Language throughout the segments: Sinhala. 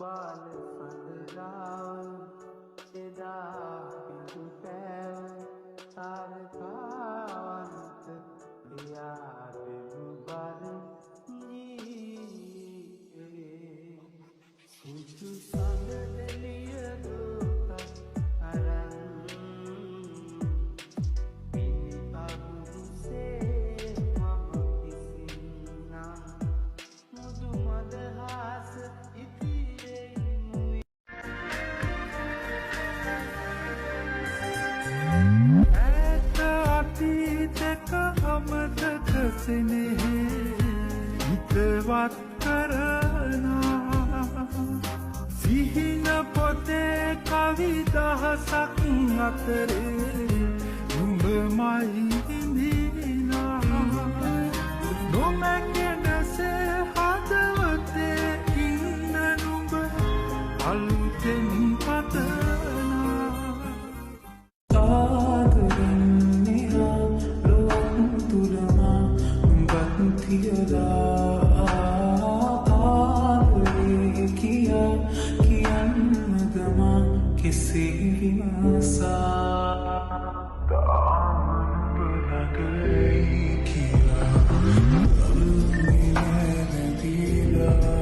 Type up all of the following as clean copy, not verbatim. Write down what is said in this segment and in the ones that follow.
බාල සඳරාව එදා පිඳු පෑව තාරකාවන්ත එයා දෙවු බර ජීවේ සුදු සඳ දෙලිය දුකක් අරන් පිණි අගුරුසේ මම කිසින්නම් මුදු මදහස ඉතිරෙයි මුයි ඇත අතීතක අමතක සෙනෙහි හිතවත් කරනා සිහින පොතේ කවි දහසක් අතරේ නුඹමයි හිඳිනා නොමැකෙනසේ හදවතේ ඉන්න නුඹ අලුතෙන් පතනා ආදරෙන් නිහා රුවන් තුරමා උඹත් තියලා ආදරේ කියා කියන්න ගමා කෙසේ විමසා තාමනුඹ ළඟයි කියලා නැතිලා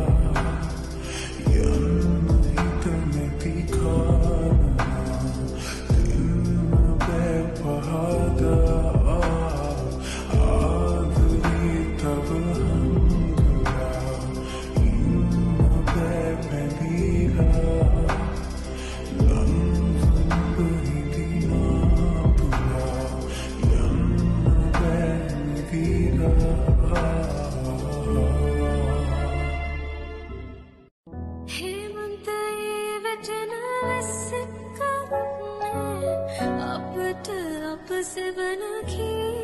යන්න හිත නැති කාරණා දෙන්න බෑ පහදා ආදරේ තව හංගලා ඉන්න බෑ පැදිලා ලංවුඹ හිටිනා පුලා යන්න බෑ නැතිලා හේමන්තයේ වචන වැස්සෙක් කවන්නේ අපට අප සෙවන කී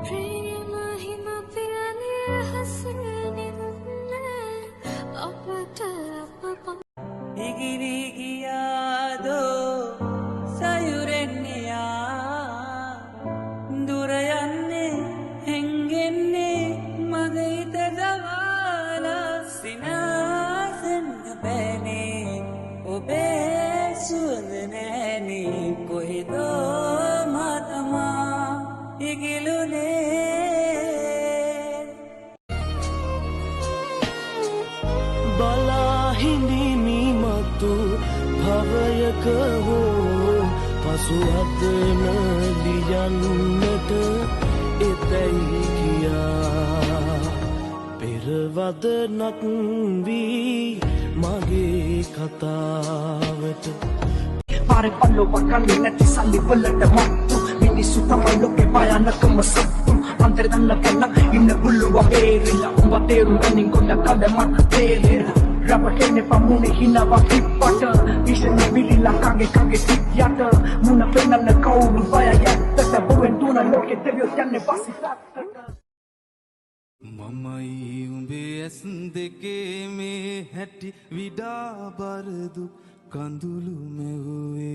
ප්‍රේම හිම පිරණේ රහසේ නිමුන්නේ අපට අප ඉගිරි ගියාදෝ සයුරෙන් යා දුර යන්නේ හැංගෙන්නේ මගේ හිත දවාලා සිනාසෙන් බෑනේ ඔබේ සුවඳ නෑනේ කොහෙදෝ මතමා ඉගිලුනේ බලා හිඳිමි මතු භවයක හෝ පසුහත් නොලියන්නට එතැයි කියා පෙරවදනක් වී මගේ කතාවට පාරේ පල්ලෝවක් කන්නේ නැති සල්ලි වලට මත්තු මිනිස්සු තමයි ලෝකේ භයානකම සත්තු අන්තර දන්න කන්න ඉන්න බුල්ලුව බේරිලා උඹ තේරුම් ගනින් කොට කඩ මට තේරෙලා රබකෙන්නේ පමුණේ හිනාවක් කිප්පට විශ්නේ විලිලා කගේ සිත් යට මුණ පෙන්නන කවුරු බය යත්තට බොෙන් තුන ලෝකේ දෙවියෝ යන්නේ පස්සිතට මමයි උඹේ ඇස් දෙකේ මේ හැටි විඩා බරදු කඳුළු මැව්වේ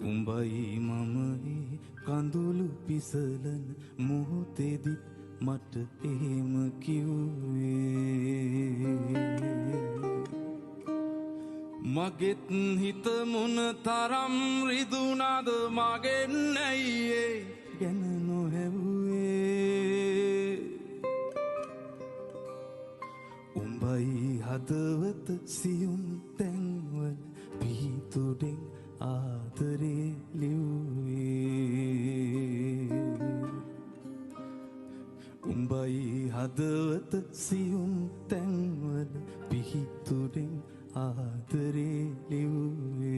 උඹයි මමයි කඳුළු පිසලන මොහොතේදී මට එහෙම කිව්වේ මගෙත් හිත මොන තරම් රිදුනාද මගෙන් ඇයියේ ගැන නොහැව්වේ උඹයි හදවත සියුම් තැන්වල පිහිතුඩෙන් ආදරේ ලිව්වේ උඹයි හදවත සියුම් තැන්වල පිහිතුඩෙන් ආදරේ ලිව්වේ